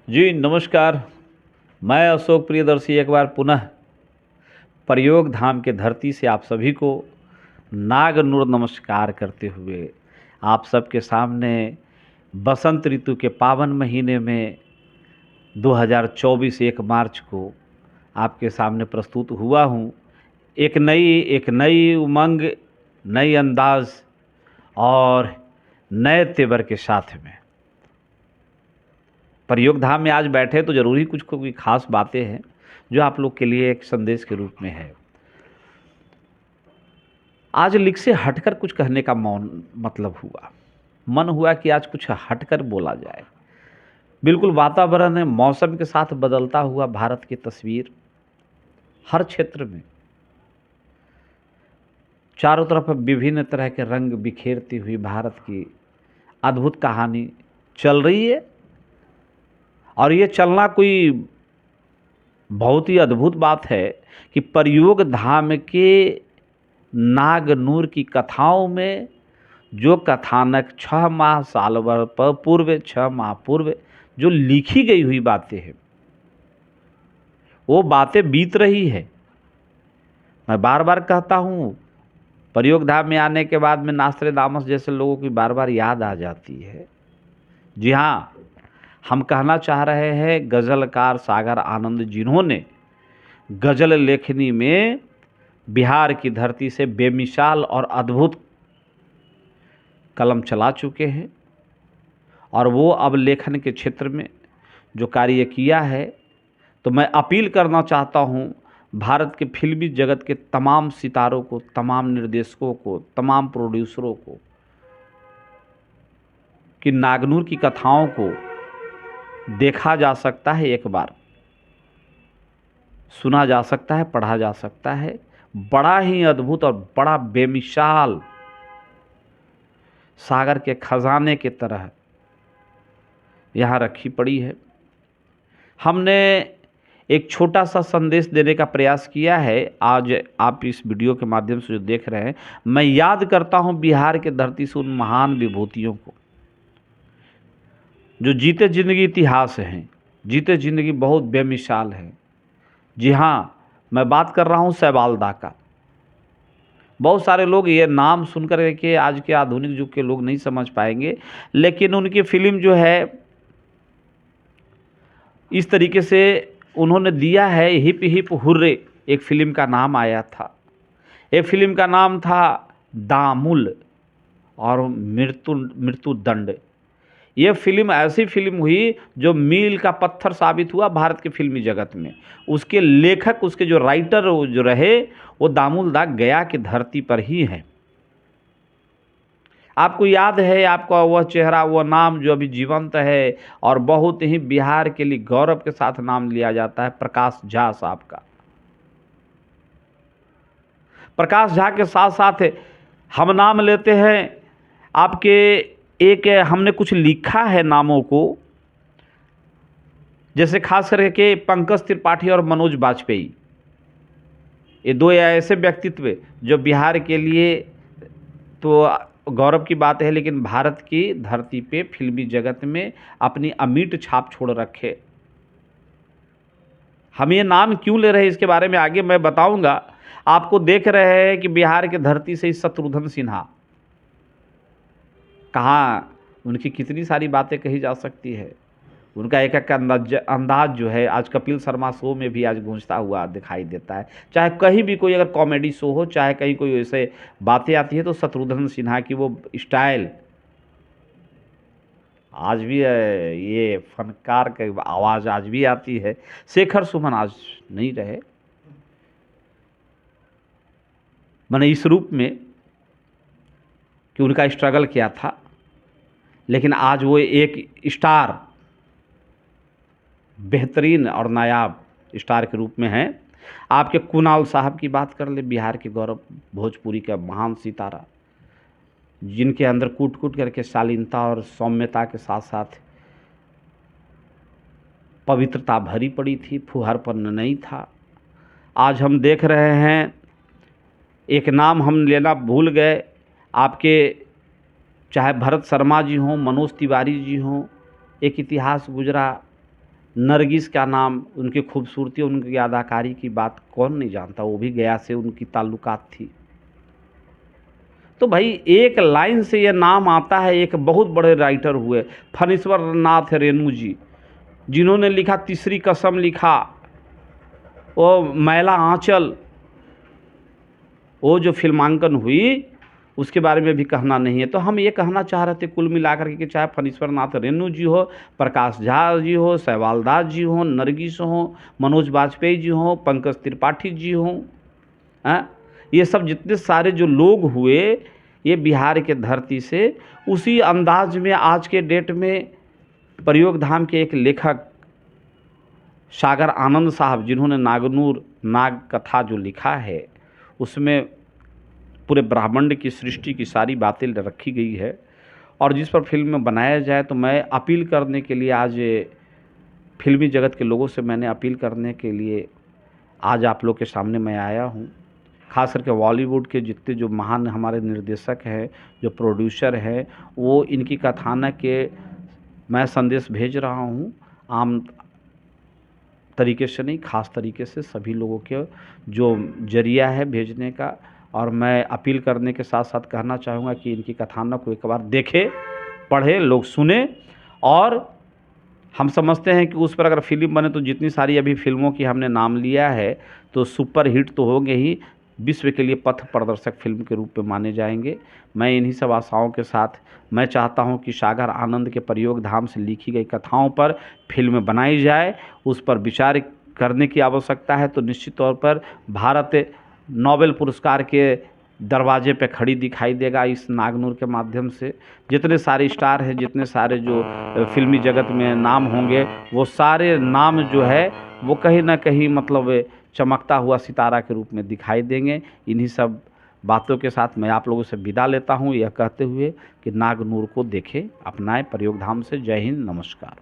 जी नमस्कार। मैं अशोक प्रियदर्शी एक बार पुनः प्रयोग धाम के धरती से आप सभी को नाग नूर नमस्कार करते हुए आप सबके सामने बसंत ऋतु के पावन महीने में 2024 1 मार्च को आपके सामने प्रस्तुत हुआ हूँ। एक नई उमंग, नई अंदाज और नए तेवर के साथ में प्रयोग धाम में आज बैठे तो ज़रूरी कुछ कोई खास बातें हैं जो आप लोग के लिए एक संदेश के रूप में है। आज लिख से हटकर कुछ कहने का मन हुआ कि आज कुछ हटकर बोला जाए। बिल्कुल वातावरण है, मौसम के साथ बदलता हुआ भारत की तस्वीर हर क्षेत्र में चारों तरफ विभिन्न तरह के रंग बिखेरती हुई भारत की अद्भुत कहानी चल रही है। और ये चलना कोई बहुत ही अद्भुत बात है कि प्रयोग धाम के नागनूर की कथाओं में जो कथानक 6 माह साल भर पूर्व 6 माह पूर्व जो लिखी गई हुई बातें हैं वो बातें बीत रही है। मैं बार बार कहता हूँ, प्रयोग धाम में आने के बाद में नास्ट्रेदामस जैसे लोगों की बार बार याद आ जाती है। जी हाँ, हम कहना चाह रहे हैं गज़लकार सागर आनंद, जिन्होंने गज़ल लेखनी में बिहार की धरती से बेमिसाल और अद्भुत कलम चला चुके हैं और वो अब लेखन के क्षेत्र में जो कार्य किया है, तो मैं अपील करना चाहता हूँ भारत के फिल्मी जगत के तमाम सितारों को, तमाम निर्देशकों को, तमाम प्रोड्यूसरों को कि नागनूर की कथाओं को देखा जा सकता है, एक बार सुना जा सकता है, पढ़ा जा सकता है। बड़ा ही अद्भुत और बड़ा बेमिसाल सागर के खजाने की तरह यहाँ रखी पड़ी है। हमने एक छोटा सा संदेश देने का प्रयास किया है। आज आप इस वीडियो के माध्यम से जो देख रहे हैं, मैं याद करता हूँ बिहार के धरती से उन महान विभूतियों को जो जीते जिंदगी इतिहास हैं, जीते जिंदगी बहुत बेमिसाल हैं। जी हाँ, मैं बात कर रहा हूँ सैबालदा का। बहुत सारे लोग ये नाम सुनकर के आज के आधुनिक युग के लोग नहीं समझ पाएंगे, लेकिन उनकी फिल्म जो है इस तरीके से उन्होंने दिया है, हिप हिप हुर्रे एक फिल्म का नाम आया था। एक फिल्म का नाम था दामुल और मृत्युदंड। ये फिल्म ऐसी फिल्म हुई जो मील का पत्थर साबित हुआ भारत के फिल्मी जगत में। उसके लेखक, उसके जो राइटर जो रहे, वो दामुल दा गया की धरती पर ही हैं। आपको याद है, आपका वह चेहरा, वह नाम जो अभी जीवंत है और बहुत ही बिहार के लिए गौरव के साथ नाम लिया जाता है, प्रकाश झा साहब का। प्रकाश झा के साथ साथ हम नाम लेते हैं आपके, एक हमने कुछ लिखा है नामों को, जैसे खास करके पंकज त्रिपाठी और मनोज बाजपेयी। ये दो ऐसे व्यक्तित्व जो बिहार के लिए तो गौरव की बात है, लेकिन भारत की धरती पे फिल्मी जगत में अपनी अमिट छाप छोड़ रखे। हम ये नाम क्यों ले रहे हैं इसके बारे में आगे मैं बताऊंगा। आपको देख रहे हैं कि बिहार की धरती से शत्रुघ्न सिन्हा, कहाँ उनकी कितनी सारी बातें कही जा सकती है। उनका एक एक अंदाज जो है आज कपिल शर्मा शो में भी आज गूंजता हुआ दिखाई देता है। चाहे कहीं भी कोई अगर कॉमेडी शो हो, चाहे कहीं कोई ऐसे बातें आती है, तो शत्रुघ्न सिन्हा की वो स्टाइल आज भी ये फनकार की आवाज़ आज भी आती है। शेखर सुमन आज नहीं रहे, मैंने इस रूप में कि उनका स्ट्रगल किया था, लेकिन आज वो एक स्टार, बेहतरीन और नायाब स्टार के रूप में हैं। आपके कुणाल साहब की बात कर ले, बिहार के गौरव, भोजपुरी का महान सितारा, जिनके अंदर कूट कूट करके शालीनता और सौम्यता के साथ साथ पवित्रता भरी पड़ी थी, फुहरपन नहीं था। आज हम देख रहे हैं, एक नाम हम लेना भूल गए, आपके चाहे भरत शर्मा जी हों, मनोज तिवारी जी हों, एक इतिहास गुजरा नरगिस का नाम, उनकी खूबसूरती, उनकी अदाकारी की बात कौन नहीं जानता, वो भी गया से उनकी ताल्लुकात थी। तो भाई एक लाइन से ये नाम आता है, एक बहुत बड़े राइटर हुए फणीश्वर नाथ रेणु जी, जिन्होंने लिखा तीसरी कसम, लिखा वो मैला आंचल, वो जो फिल्मांकन हुई उसके बारे में भी कहना नहीं है। तो हम ये कहना चाह रहे थे कुल मिलाकर के कि चाहे फणीश्वर नाथ रेणु जी हो, प्रकाश झा जी हो, सहवाल दास जी हो, नरगिस हो, मनोज बाजपेयी जी हो, पंकज त्रिपाठी जी हो, ये सब जितने सारे जो लोग हुए ये बिहार के धरती से, उसी अंदाज में आज के डेट में प्रयोग धाम के एक लेखक सागर आनंद साहब, जिन्होंने नागनूर नाग कथा जो लिखा है उसमें पूरे ब्रह्मांड की सृष्टि की सारी बातें रखी गई है, और जिस पर फिल्म बनाया जाए तो मैं अपील करने के लिए आज फिल्मी जगत के लोगों से मैंने अपील करने के लिए आज आप लोग के सामने मैं आया हूँ। खास करके बॉलीवुड के जितने जो महान हमारे निर्देशक हैं, जो प्रोड्यूसर हैं, वो इनकी कथानक के मैं संदेश भेज रहा हूँ, आम तरीके से नहीं, खास तरीके से सभी लोगों के जो जरिया है भेजने का। और मैं अपील करने के साथ साथ कहना चाहूँगा कि इनकी कथानक को एक बार देखें, पढ़े, लोग सुने। और हम समझते हैं कि उस पर अगर फिल्म बने तो जितनी सारी अभी फिल्मों की हमने नाम लिया है तो सुपर हिट तो होंगे ही, विश्व के लिए पथ प्रदर्शक फिल्म के रूप में माने जाएंगे। मैं इन्हीं सब आशाओं के साथ मैं चाहता हूं कि सागर आनंद के प्रयोग धाम से लिखी गई कथाओं पर फिल्म बनाई जाए, उस पर विचार करने की आवश्यकता है। तो निश्चित तौर पर भारत नोबेल पुरस्कार के दरवाजे पे खड़ी दिखाई देगा इस नागनूर के माध्यम से। जितने सारे स्टार हैं, जितने सारे जो फिल्मी जगत में नाम होंगे, वो सारे नाम जो है वो कहीं ना कहीं मतलब चमकता हुआ सितारा के रूप में दिखाई देंगे। इन्हीं सब बातों के साथ मैं आप लोगों से विदा लेता हूँ, यह कहते हुए कि नागनूर को देखें, अपनाएं प्रयोग धाम से। जय हिंद, नमस्कार।